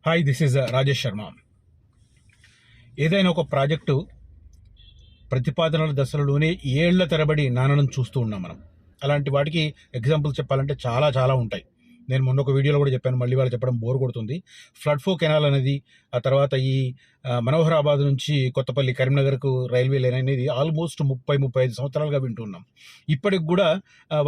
Hi, this is Rajesh Sharma. ఏదైనా ఒక project ప్రతిపాదనల దశలోనే ఏళ్ల తరబడి నానడం చూస్తూ ఉన్నాం మనం. అలాంటి వాటికి ఎగ్జాంపుల్స్ చెప్పాలంటే చాలా చాలా ఉంటాయి. నేను మొన్న ఒక వీడియోలో కూడా చెప్పాను, మళ్ళీ వాళ్ళు చెప్పడం బోర్ కొడుతుంది. ఫ్లడ్ ఫో కెనాల్ అనేది, ఆ తర్వాత ఈ మనోహరాబాద్ నుంచి కొత్తపల్లి కరీంనగర్కు రైల్వే లైన్ అనేది ఆల్మోస్ట్ 30-35 సంవత్సరాలుగా వింటున్నాం. ఇప్పటికి కూడా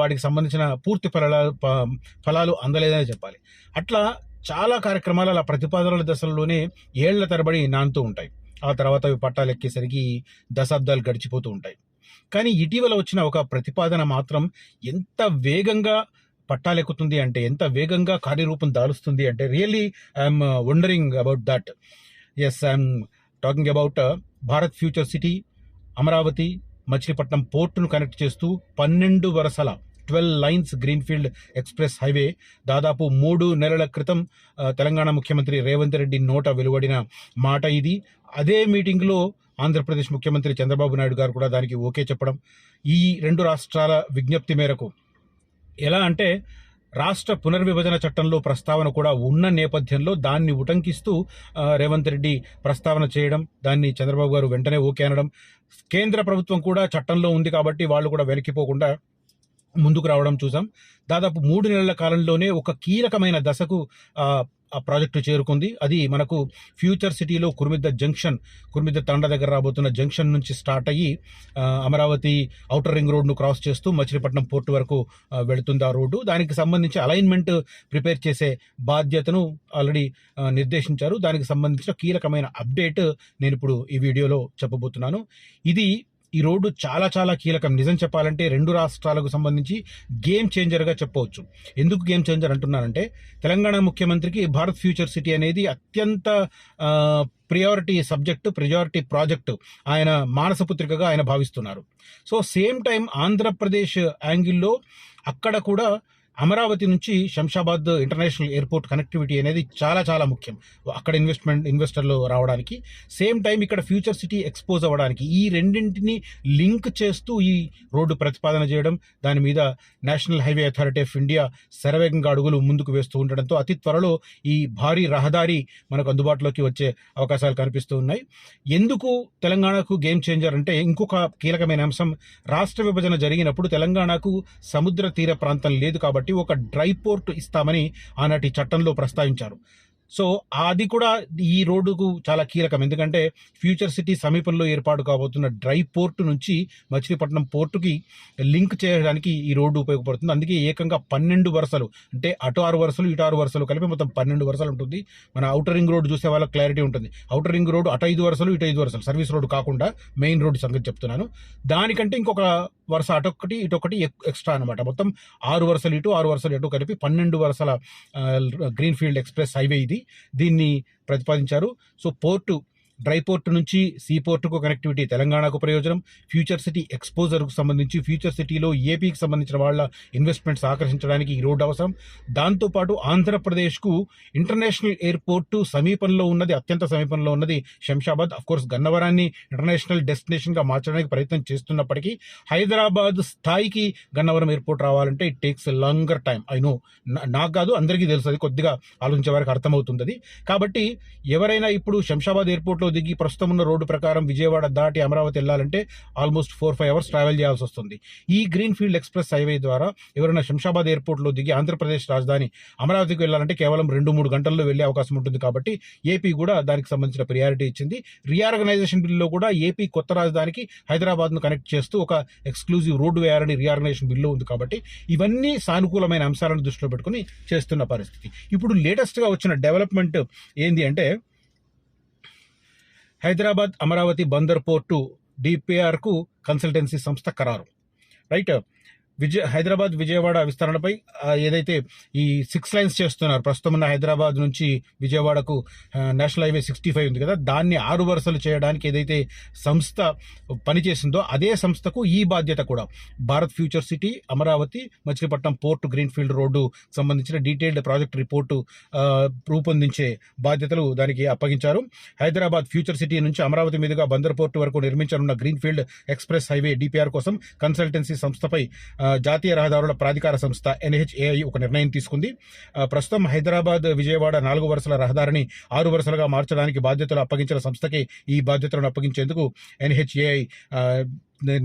వాటికి సంబంధించిన పూర్తి ఫలాలు అందలేదనే చెప్పాలి. అట్లా చాలా కార్యక్రమాలు అలా ప్రతిపాదనల దశల్లోనే ఏళ్ల తరబడి నానుతూ ఉంటాయి. ఆ తర్వాత అవి పట్టాలెక్కేసరికి దశాబ్దాలు గడిచిపోతూ ఉంటాయి. కానీ ఇటీవల వచ్చిన ఒక ప్రతిపాదన మాత్రం ఎంత వేగంగా పట్టాలెక్కుతుంది అంటే, ఎంత వేగంగా కార్యరూపం దాలుస్తుంది అంటే, really I'm wondering about that. Yes, I'm talking about Bharat Future city, Amaravati Machilipatnam పోర్టును కనెక్ట్ చేస్తూ 12 వరుసల 12 లైన్స్ గ్రీన్ఫీల్డ్ ఎక్స్ప్రెస్ హైవే దాదాపు 3 నెలల క్రితం తెలంగాణ ముఖ్యమంత్రి రేవంత్ రెడ్డి నోట వెలువడిన మాట ఇది. అదే మీటింగ్లో ఆంధ్రప్రదేశ్ ముఖ్యమంత్రి చంద్రబాబు నాయుడు గారు కూడా దానికి ఓకే చెప్పడం. ఈ రెండు రాష్ట్రాల విజ్ఞప్తి మేరకు ఎలా అంటే, రాష్ట్ర పునర్విభజన చట్టంలో ప్రస్తావన కూడా ఉన్న నేపథ్యంలో దాన్ని ఉటంకిస్తూ రేవంత్ రెడ్డి ప్రస్తావన చేయడం, దాన్ని చంద్రబాబు గారు వెంటనే ఓకే అనడం, కేంద్ర ప్రభుత్వం కూడా చట్టంలో ఉంది కాబట్టి వాళ్ళు కూడా వెనక్కిపోకుండా ముందుకు రావడం చూసాం. దాదాపు 3 నెలల కాలంలోనే ఒక కీలకమైన దశకు ఆ ప్రాజెక్టు చేరుకుంది. అది మనకు ఫ్యూచర్ సిటీలో కుర్మిద్ద తండ దగ్గర రాబోతున్న జంక్షన్ నుంచి స్టార్ట్ అయ్యి అమరావతి ఔటర్ రింగ్ రోడ్ను క్రాస్ చేస్తూ మచిలీపట్నం పోర్టు వరకు వెళుతుంది ఆ రోడ్డు. దానికి సంబంధించి అలైన్మెంట్ ప్రిపేర్ చేసే బాధ్యతను ఆల్రెడీ నిర్దేశించారు. దానికి సంబంధించిన కీలకమైన అప్డేట్ నేను ఇప్పుడు ఈ వీడియోలో చెప్పబోతున్నాను. ఈ రోడ్డు చాలా చాలా కీలకం. నిజం చెప్పాలంటే 2 రాష్ట్రాలకు సంబంధించి గేమ్ చేంజర్గా చెప్పవచ్చు. ఎందుకు గేమ్ చేంజర్ అంటున్నానంటే, తెలంగాణ ముఖ్యమంత్రికి భారత్ ఫ్యూచర్ సిటీ అనేది అత్యంత ప్రియారిటీ ప్రాజెక్టు, ఆయన మానసపుత్రికగా ఆయన భావిస్తున్నారు. సో సేమ్ టైం ఆంధ్రప్రదేశ్ యాంగిల్లో అక్కడ కూడా అమరావతి నుంచి శంషాబాద్ ఇంటర్నేషనల్ ఎయిర్పోర్ట్ కనెక్టివిటీ అనేది చాలా చాలా ముఖ్యం అక్కడ ఇన్వెస్టర్లు రావడానికి. సేమ్ టైం ఇక్కడ ఫ్యూచర్ సిటీ ఎక్స్పోజ్ అవ్వడానికి ఈ రెండింటిని లింక్ చేస్తూ ఈ రోడ్డు ప్రతిపాదన చేయడం, దాని మీద national highway authority of India శరవేగంగా అడుగులు ముందుకు వేస్తూ ఉండడంతో అతి త్వరలో ఈ భారీ రహదారి మనకు అందుబాటులోకి వచ్చే అవకాశాలు కనిపిస్తూ ఉన్నాయి. ఎందుకు తెలంగాణకు గేమ్ చేంజర్ అంటే, ఇంకొక కీలకమైన అంశం, రాష్ట్ర విభజన జరిగినప్పుడు తెలంగాణకు సముద్ర తీర ప్రాంతం లేదు కాబట్టి ఒక డ్రై పోర్ట్ ఇస్తామని ఆనాటి చట్టంలో ప్రస్తావించారు. సో అది కూడా ఈ రోడ్డుకు చాలా కీలకం. ఎందుకంటే ఫ్యూచర్ సిటీ సమీపంలో ఏర్పాటు కాబోతున్న డ్రై పోర్టు నుంచి మచిలీపట్నం పోర్టుకి లింక్ చేయడానికి ఈ రోడ్డు ఉపయోగపడుతుంది. అందుకే ఏకంగా 12 వరుసలు, అంటే అటు 6 వరుసలు ఇటు 6 వరుసలు కలిపి మొత్తం 12 వరుసలు ఉంటుంది. మన ఔటర్ రింగ్ రోడ్డు చూసే వాళ్ళకి క్లారిటీ ఉంటుంది. ఔటర్ రింగ్ రోడ్డు అటు 5 వరుసలు ఇటు 5 వరుసలు, సర్వీస్ రోడ్డు కాకుండా మెయిన్ రోడ్డు సంగతి చెప్తున్నాను. దానికంటే ఇంకొక వరుస అటొక్కటి ఇటొకటి ఎక్స్ట్రా అనమాట. మొత్తం 6 వరుసలు ఇటు 6 వరుసలు ఇటు కలిపి 12 వరుసల గ్రీన్ఫీల్డ్ ఎక్స్ప్రెస్ హైవే ఇది. దీన్ని ప్రతిపాదించారు. సో డ్రై పోర్టు నుంచి సీ పోర్టుకు కనెక్టివిటీ తెలంగాణకు ప్రయోజనం. ఫ్యూచర్ సిటీ ఎక్స్పోజర్కు సంబంధించి ఫ్యూచర్ సిటీలో ఏపీకి సంబంధించిన వాళ్ళ ఇన్వెస్ట్మెంట్స్ ఆకర్షించడానికి ఈ రోడ్డు అవసరం. దాంతోపాటు ఆంధ్రప్రదేశ్కు ఇంటర్నేషనల్ ఎయిర్పోర్టు అత్యంత సమీపంలో ఉన్నది శంషాబాద్. అఫ్కోర్స్ గన్నవరాన్ని ఇంటర్నేషనల్ డెస్టినేషన్గా మార్చడానికి ప్రయత్నం చేస్తున్నప్పటికీ హైదరాబాద్ స్థాయికి గన్నవరం ఎయిర్పోర్ట్ రావాలంటే it takes longer time. I know, నాకు కాదు అందరికీ తెలుసు, అది కొద్దిగా ఆలోచించే వారికి అర్థమవుతుంది అది. కాబట్టి ఎవరైనా ఇప్పుడు శంషాబాద్ ఎయిర్పోర్ట్లో దిగి ప్రస్తుతం ఉన్న రోడ్డు ప్రకారం విజయవాడ దాటి అమరావతి వెళ్ళాలంటే ఆల్మోస్ట్ 4-5 అవర్స్ ట్రావెల్ చేయాల్సి వస్తుంది. ఈ గ్రీన్ఫీల్డ్ ఎక్స్ప్రెస్ హైవే ద్వారా ఎవరైనా శంషాబాద్ ఎయిర్పోర్ట్లో దిగి ఆంధ్రప్రదేశ్ రాజధాని అమరావతికి వెళ్ళాలంటే కేవలం 2-3 గంటల్లో వెళ్ళే అవకాశం ఉంటుంది. కాబట్టి ఏపీ కూడా దానికి సంబంధించిన ప్రియారిటీ ఇచ్చింది. రీఆర్గనైజేషన్ బిల్లులో కూడా ఏపీ కొత్త రాజధానికి హైదరాబాద్ను కనెక్ట్ చేస్తూ ఒక ఎక్స్క్లూజివ్ రోడ్డు వేయాలని రీఆర్గనైజేషన్ బిల్లు ఉంది. కాబట్టి ఇవన్నీ సానుకూలమైన అంశాలను దృష్టిలో పెట్టుకుని చేస్తున్న పరిస్థితి. ఇప్పుడు లేటెస్ట్గా వచ్చిన డెవలప్మెంట్ ఏంది అంటే, హైదరాబాద్ అమరావతి బందర్ పోర్టు డిపిఆర్కు కన్సల్టెన్సీ సంస్థ ఖరారు. రైట్, హైదరాబాద్ విజయవాడ విస్తరణపై ఏదైతే ఈ 6 లైన్స్ చేస్తున్నారు, ప్రస్తుతం ఉన్న హైదరాబాద్ నుంచి విజయవాడకు నేషనల్ హైవే 65 ఉంది కదా, దాన్ని 6 వరుసలు చేయడానికి ఏదైతే సంస్థ పనిచేసిందో అదే సంస్థకు ఈ బాధ్యత కూడా Bharat Future city, Amaravati, Machilipatnam port greenfield road సంబంధించిన డీటెయిల్డ్ ప్రాజెక్ట్ రిపోర్టు రూపొందించే బాధ్యతలు దానికి అప్పగించారు. హైదరాబాద్ ఫ్యూచర్ సిటీ నుంచి అమరావతి మీదుగా బందర్ పోర్టు వరకు నిర్మించనున్న గ్రీన్ఫీల్డ్ ఎక్స్ప్రెస్ హైవే డిపిఆర్ కోసం కన్సల్టెన్సీ సంస్థపై జాతీయ రహదారుల ప్రాధికార సంస్థ NHAI ఒక నిర్ణయం తీసుకుంది. ప్రస్తుతం హైదరాబాద్ విజయవాడ 4 వరుసల రహదారిని 6 వరుసలుగా మార్చడానికి బాధ్యతలు అప్పగించిన సంస్థకి ఈ బాధ్యతలను అప్పగించేందుకు NHAI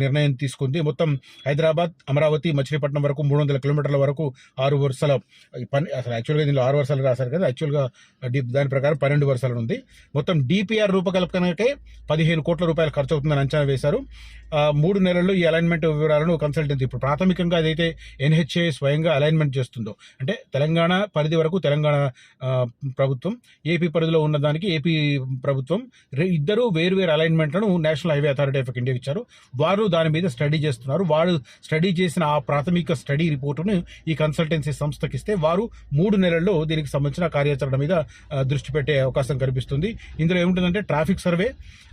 నిర్ణయం తీసుకుంది. మొత్తం హైదరాబాద్, అమరావతి, మచిలీపట్నం వరకు 300 కిలోమీటర్ల వరకు 6 వరుసల పని. అసలు యాక్చువల్గా దీనిలో 6 వరుసలు రాశారు కదా, యాక్చువల్గా దాని ప్రకారం 12 వరుసలు ఉంది. మొత్తం DPR రూపకల్పనకే 15 కోట్ల రూపాయలు ఖర్చు అవుతుందని అంచనా వేశారు. 3 నెలల్లో ఈ అలైన్మెంట్ వివరాలను కన్సల్టెన్సీ, ఇప్పుడు ప్రాథమికంగా అదైతే NHAI స్వయంగా అలైన్మెంట్ చేస్తుందో, అంటే తెలంగాణ పరిధి వరకు తెలంగాణ ప్రభుత్వం, ఏపీ పరిధిలో ఉన్న దానికి ఏపీ ప్రభుత్వం, ఇద్దరు వేరువేరు అలైన్మెంట్లను national highway authority of India ఇచ్చారు. వారు దాని మీద స్టడీ చేస్తున్నారు. వారు స్టడీ చేసిన ఆ ప్రాథమిక స్టడీ రిపోర్టును ఈ కన్సల్టెన్సీ సంస్థకి ఇస్తే వారు 3 నెలల్లో దీనికి సంబంధించిన కార్యాచరణ మీద దృష్టి పెట్టే అవకాశం కనిపిస్తుంది. ఇందులో ఏముంటుందంటే traffic survey,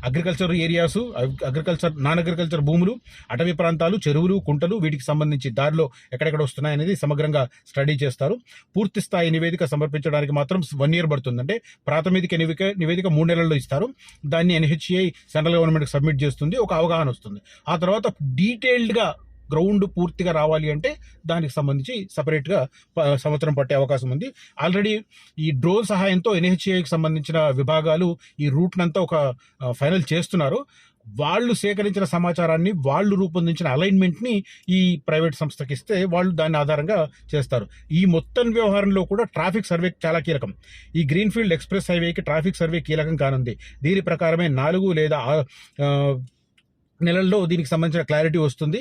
agriculture areas, non agriculture భూములు, అటవీ ప్రాంతాలు, చెరువులు, కుంటలు, వీటికి సంబంధించి దారిలో ఎక్కడెక్కడ వస్తున్నాయనేది సమగ్రంగా స్టడీ చేస్తారు. పూర్తి స్థాయి నివేదిక సమర్పించడానికి మాత్రం 1 year పడుతుంది. అంటే ప్రాథమిక నివేదిక 3 నెలల్లో ఇస్తారు. దాన్ని NHAI సెంట్రల్ గవర్నమెంట్కి సబ్మిట్ చేస్తుంది. ఒక అవగాహన వస్తుంది. ఆ తర్వాత డీటెయిల్డ్గా గ్రౌండ్ పూర్తిగా రావాలి అంటే దానికి సంబంధించి సపరేట్గా సంవత్సరం పట్టే అవకాశం ఉంది. ఆల్రెడీ ఈ డ్రోన్ సహాయంతో NHAIకి సంబంధించిన విభాగాలు ఈ రూట్నంతా ఒక ఫైనల్ చేస్తున్నారు. వాళ్ళు సేకరించిన సమాచారాన్ని, వాళ్ళు రూపొందించిన అలైన్మెంట్ని ఈ ప్రైవేట్ సంస్థకి ఇస్తే వాళ్ళు దాని ఆధారంగా చేస్తారు. ఈ మొత్తం వ్యవహారంలో కూడా ట్రాఫిక్ సర్వే చాలా కీలకం. ఈ గ్రీన్ఫీల్డ్ ఎక్స్ప్రెస్ హైవేకి ట్రాఫిక్ సర్వే కీలకం కానుంది. దీని ప్రకారమే 4 లేదా 6 నెలల్లో దీనికి సంబంధించిన క్లారిటీ వస్తుంది.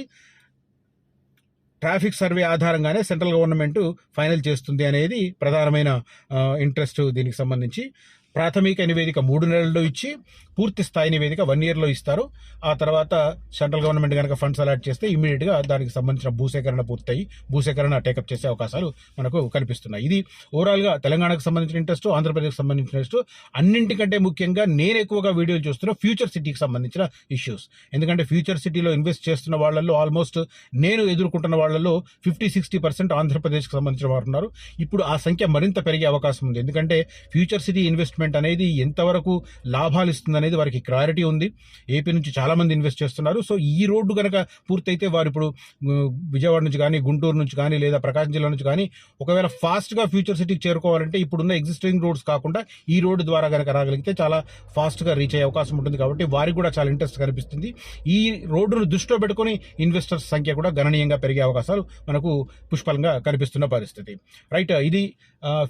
ట్రాఫిక్ సర్వే ఆధారంగానే సెంట్రల్ గవర్నమెంట్ ఫైనల్ చేస్తుంది అనేది ప్రధానమైన ఇంట్రెస్ట్. దీనికి సంబంధించి ప్రాథమిక నివేదిక 3 నెలల్లో ఇచ్చి పూర్తి స్థాయి నివేదిక 1 yearలో ఇస్తారు. ఆ తర్వాత సెంట్రల్ గవర్నమెంట్ కనుక ఫండ్స్ అలాట్ చేస్తే ఇమీడియట్గా దానికి సంబంధించిన భూసేకరణ పూర్తయి భూసేకరణ టేకప్ చేసే అవకాశాలు మనకు కనిపిస్తున్నాయి. ఇది ఓవరాల్గా తెలంగాణకు సంబంధించిన ఇంట్రెస్ట్, ఆంధ్రప్రదేశ్కి సంబంధించిన ఇంట్రెస్ట్. అన్నింటికంటే ముఖ్యంగా నేను ఎక్కువగా వీడియోలు చూస్తున్న ఫ్యూచర్ సిటీకి సంబంధించిన ఇష్యూస్. ఎందుకంటే ఫ్యూచర్ సిటీలో ఇన్వెస్ట్ చేస్తున్న వాళ్ళల్లో ఆల్మోస్ట్ నేను ఎదుర్కొంటున్న వాళ్ళల్లో 50-60% ఆంధ్రప్రదేశ్కి సంబంధించిన వారు ఉన్నారు. ఇప్పుడు ఆ సంఖ్య మరింత పెరిగే అవకాశం ఉంది. ఎందుకంటే ఫ్యూచర్ సిటీ ఇన్వెస్ట్మెంట్ అనేది ఎంతవరకు లాభాలు ఇస్తుంది అనేది వారికి క్లారిటీ ఉంది. ఏపీ నుంచి చాలా మంది ఇన్వెస్ట్ చేస్తున్నారు. సో ఈ రోడ్డు కనుక పూర్తయితే వారు ఇప్పుడు విజయవాడ నుంచి కానీ, గుంటూరు నుంచి కానీ, లేదా ప్రకాశం జిల్లా నుంచి కానీ ఒకవేళ ఫాస్ట్గా ఫ్యూచర్ సిటీకి చేరుకోవాలంటే ఇప్పుడున్న ఎగ్జిస్టింగ్ రోడ్స్ కాకుండా ఈ రోడ్డు ద్వారా కనుక రాగలిగితే చాలా ఫాస్ట్గా రీచ్ అయ్యే అవకాశం ఉంటుంది. కాబట్టి వారికి కూడా చాలా ఇంట్రెస్ట్ కనిపిస్తుంది. ఈ రోడ్డును దృష్టిలో పెట్టుకుని ఇన్వెస్టర్స్ సంఖ్య కూడా గణనీయంగా పెరిగే అవకాశాలు మనకు పుష్కలంగా కనిపిస్తున్న పరిస్థితి. రైట్, ఇది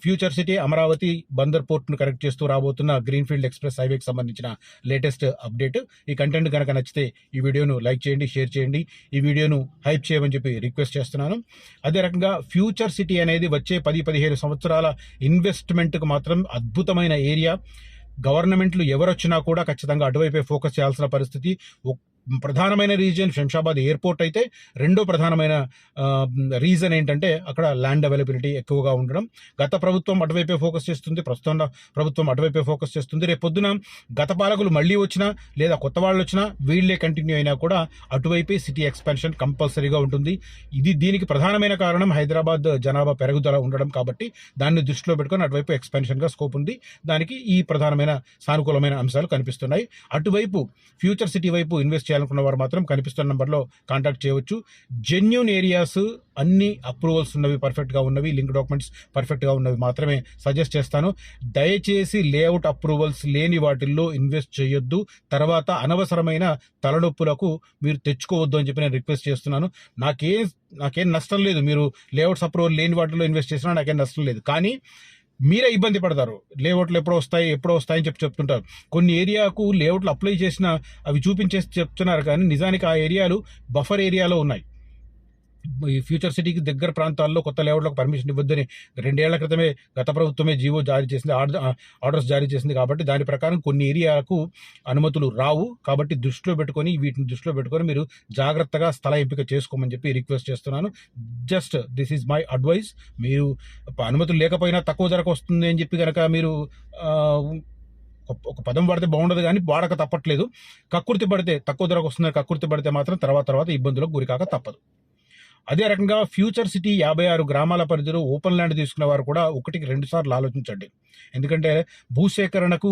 ఫ్యూచర్ సిటీ అమరావతి బందర్ పోర్ట్ను కనెక్ట్ చేస్తూ రాబోతున్న గ్రీన్ఫీల్డ్ ఎక్స్ప్రెస్ హైవేకి సంబంధించిన లేటెస్ట్ అప్డేట్. ఈ కంటెంట్ కనుక నచ్చితే ఈ వీడియోను లైక్ చేయండి, షేర్ చేయండి, ఈ వీడియోను హైప్ చేయమని చెప్పి రిక్వెస్ట్ చేస్తున్నాను. అదే రకంగా ఫ్యూచర్ సిటీ అనేది వచ్చే 10-15 సంవత్సరాల ఇన్వెస్ట్మెంట్కు మాత్రం అద్భుతమైన ఏరియా. గవర్నమెంట్లు ఎవరొచ్చినా కూడా ఖచ్చితంగా అటువైపే ఫోకస్ చేయాల్సిన పరిస్థితి. ప్రధానమైన రీజన్ శంషాబాద్ ఎయిర్పోర్ట్ అయితే, రెండో ప్రధానమైన రీజన్ ఏంటంటే అక్కడ ల్యాండ్ అవైలబిలిటీ ఎక్కువగా ఉండడం. గత ప్రభుత్వం అటువైపే ఫోకస్ చేస్తుంది, ప్రస్తుతం ప్రభుత్వం అటువైపే ఫోకస్ చేస్తుంది. రేపు పొద్దున గత పాలకులు మళ్ళీ వచ్చినా లేదా కొత్త వాళ్ళు వచ్చినా వీళ్ళే కంటిన్యూ అయినా కూడా అటువైపే సిటీ ఎక్స్పాన్షన్ కంపల్సరీగా ఉంటుంది. దీనికి ప్రధానమైన కారణం హైదరాబాద్ జనాభా పెరుగుదల ఉండడం. కాబట్టి దాన్ని దృష్టిలో పెట్టుకొని అటువైపు ఎక్స్పాన్షన్గా స్కోప్ ఉంది. దానికి ఈ ప్రధానమైన సానుకూలమైన అంశాలు కనిపిస్తున్నాయి. అటువైపు ఫ్యూచర్ సిటీ వైపు ఇన్వెస్ట్ చేయాలనుకున్న వారు మాత్రం కనిపిస్తున్న నెంబర్లో కాంటాక్ట్ చేయవచ్చు. జెన్యూన్ ఏరియాస్, అన్ని అప్రూవల్స్ ఉన్నవి, పర్ఫెక్ట్గా ఉన్నవి, లింక్ డాక్యుమెంట్స్ పర్ఫెక్ట్గా ఉన్నవి మాత్రమే సజెస్ట్ చేస్తాను. దయచేసి లేఅవుట్ అప్రూవల్స్ లేని వాటిల్లో ఇన్వెస్ట్ చేయొద్దు. తర్వాత అనవసరమైన తలనొప్పులకు మీరు తెచ్చుకోవద్దు అని చెప్పి నేను రిక్వెస్ట్ చేస్తున్నాను. నాకేం నష్టం లేదు, మీరు లేఅవుట్స్ అప్రూవల్ లేని వాటిల్లో ఇన్వెస్ట్ చేసినా నాకేం నష్టం లేదు. కానీ మీరే ఇబ్బంది పడతారు. లేఅవుట్లు ఎప్పుడో వస్తాయని చెప్తుంటారు. కొన్ని ఏరియాకు లేఅవుట్లు అప్లై చేసినా అవి చూపించేసి చెప్తున్నారు, కానీ నిజానికి ఆ ఏరియాలు బఫర్ ఏరియాలో ఉన్నాయి. ఈ ఫ్యూచర్ సిటీకి దగ్గర ప్రాంతాల్లో కొత్త లేఅవుట్లకు పర్మిషన్ ఇవ్వద్దని 2 ఏళ్ల క్రితమే గత ప్రభుత్వమే జీవో జారీ చేసింది, ఆర్డర్స్ జారీ చేసింది. కాబట్టి దాని ప్రకారం కొన్ని ఏరియాలకు అనుమతులు రావు. కాబట్టి వీటిని దృష్టిలో పెట్టుకొని మీరు జాగ్రత్తగా స్థల ఎంపిక చేసుకోమని చెప్పి రిక్వెస్ట్ చేస్తున్నాను. Just this is my advice. మీరు అనుమతులు లేకపోయినా తక్కువ ధరకు వస్తుంది అని చెప్పి కనుక మీరు ఒక పదం పడితే బాగుండదు, కానీ వాడక తప్పట్లేదు. కక్కుర్తి పడితే తక్కువ ధరకు వస్తుందని కక్కుర్తి పడితే మాత్రం తర్వాత ఇబ్బందులకు గురికాక తప్పదు. అదే రకంగా ఫ్యూచర్ సిటీ 56 గ్రామాల పరిధిలో ఓపెన్ ల్యాండ్ తీసుకున్న వారు కూడా 1-2 సార్లు ఆలోచించండి. ఎందుకంటే భూసేకరణకు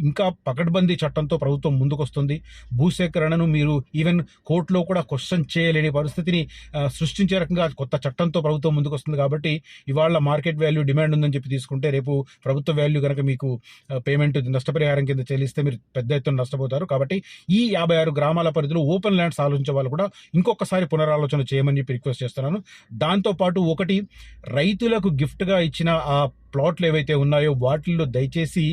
ఇంకా పకడ్బందీ చట్టంతో ప్రభుత్వం ముందుకొస్తుంది. భూసేకరణను మీరు ఈవెన్ కోర్టులో కూడా క్వశ్చన్ చేయలేని పరిస్థితిని సృష్టించే రకంగా కొత్త చట్టంతో ప్రభుత్వం ముందుకొస్తుంది. కాబట్టి ఇవాళ మార్కెట్ వాల్యూ డిమాండ్ ఉందని చెప్పి తీసుకుంటే రేపు ప్రభుత్వ వాల్యూ కనుక మీకు పేమెంట్ నష్టపరిహారం కింద చెల్లిస్తే మీరు పెద్ద ఎత్తున నష్టపోతారు. కాబట్టి ఈ 56 గ్రామాల పరిధిలో ఓపెన్ ల్యాండ్స్ ఆలోచించే వాళ్ళు కూడా ఇంకొకసారి పునరాలోచన చేయమని చెప్పి రిక్వెస్ట్ చేస్తున్నాను. దాంతోపాటు ఒకటి, రైతులకు గిఫ్ట్గా ఇచ్చిన ఆ ప్లాట్లు ఏవైతే ఉన్నాయో వాటిల్లో దయచేసి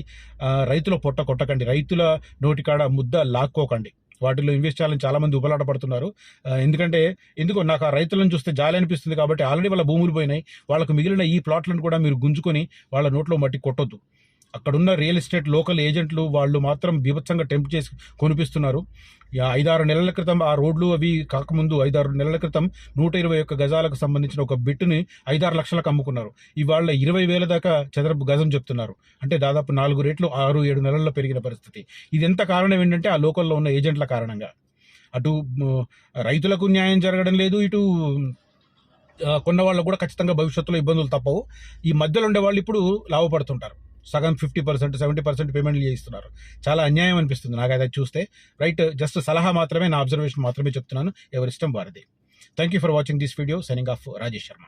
రైతుల పొట్ట కొట్టకండి, రైతుల నోటికాడ ముద్ద లాక్కోకండి. వాటిలో ఇన్వెస్ట్ చేయాలని చాలా మంది ఉపలాట పడుతున్నారు. ఎందుకంటే ఎందుకో నాకు ఆ రైతులను చూస్తే జాలి అనిపిస్తుంది. కాబట్టి ఆల్రెడీ వాళ్ళ భూములు పోయినాయి, వాళ్ళకు మిగిలిన ఈ ప్లాట్లను కూడా మీరు గుంజుకొని వాళ్ళ నోట్లో మట్టి కొట్టొద్దు. అక్కడున్న రియల్ ఎస్టేట్ లోకల్ ఏజెంట్లు వాళ్ళు మాత్రం బీభత్సంగా టెంప్ట్ చేసి కొనిపిస్తున్నారు. 5-6 నెలల క్రితం ఆ రోడ్లు అవి కాకముందు 5-6 నెలల క్రితం 121 గజాలకు సంబంధించిన ఒక బిట్టుని 5-6 లక్షలకు అమ్ముకున్నారు. ఇవాళ 20,000 దాకా చదరపు గజం చెప్తున్నారు. అంటే దాదాపు 4 రేట్లు 6-7 నెలల్లో పెరిగిన పరిస్థితి. ఇది ఎంత కారణం ఏంటంటే ఆ లోకల్లో ఉన్న ఏజెంట్ల కారణంగా. అటు రైతులకు న్యాయం జరగడం లేదు, ఇటు కొన్న వాళ్ళకు కూడా ఖచ్చితంగా భవిష్యత్తులో ఇబ్బందులు తప్పవు. ఈ మధ్యలో ఉండే వాళ్ళు ఇప్పుడు లాభపడుతుంటారు. సగం 50%, 70% పేమెంట్లు చేయిస్తున్నారు. చాలా అన్యాయం అనిపిస్తుంది నాకు అది చూస్తే. రైట్, జస్ట్ సలహా మాత్రమే, నా అబ్జర్వేషన్ మాత్రమే చెప్తున్నాను. ఎవరిష్టం వారిది. Thank you for watching this video. Signing off Rajesh Sharma.